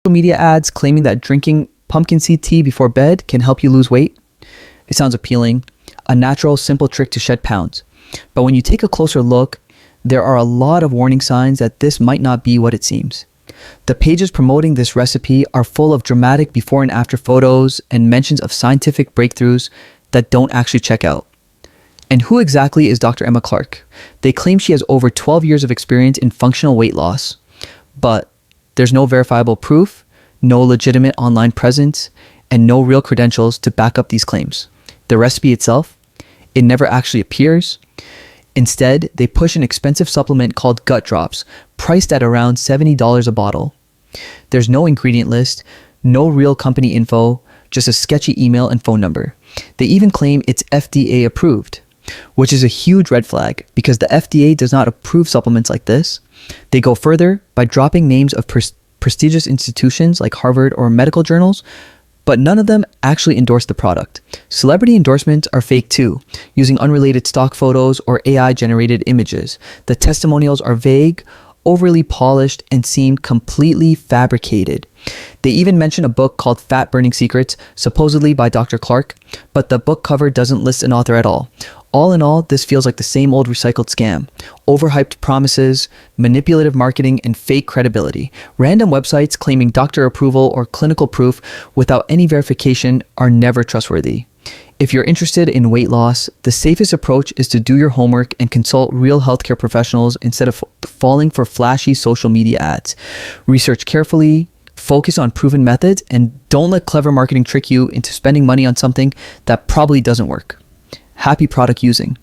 Social media ads claiming that drinking pumpkin seed tea before bed can help you lose weight. It sounds appealing, a natural, simple trick to shed pounds. But when you take a closer look, there are a lot of warning signs that this might not be what it seems. The pages promoting this recipe are full of dramatic before and after photos and mentions of scientific breakthroughs that don't actually check out. And who exactly is Dr. Emma Clark? They claim she has over 12 years of experience in functional weight loss, but there's no verifiable proof, no legitimate online presence, and no real credentials to back up these claims. The recipe itself, it never actually appears. Instead, they push an expensive supplement called Gut Drops, priced at around $70 a bottle. There's no ingredient list, no real company info, just a sketchy email and phone number. They even claim it's FDA approved, which is a huge red flag because the FDA does not approve supplements like this. They go further by dropping names of prestigious institutions like Harvard or medical journals, but none of them actually endorse the product. Celebrity endorsements are fake too, using unrelated stock photos or AI-generated images. The testimonials are vague, overly polished, and seem completely fabricated. They even mention a book called Fat Burning Secrets, supposedly by Dr. Clark, but the book cover doesn't list an author at all. All in all, this feels like the same old recycled scam. Overhyped promises, manipulative marketing, and fake credibility. Random websites claiming doctor approval or clinical proof without any verification are never trustworthy. If you're interested in weight loss, the safest approach is to do your homework and consult real healthcare professionals instead of falling for flashy social media ads. Research carefully, focus on proven methods, and don't let clever marketing trick you into spending money on something that probably doesn't work. Happy product using.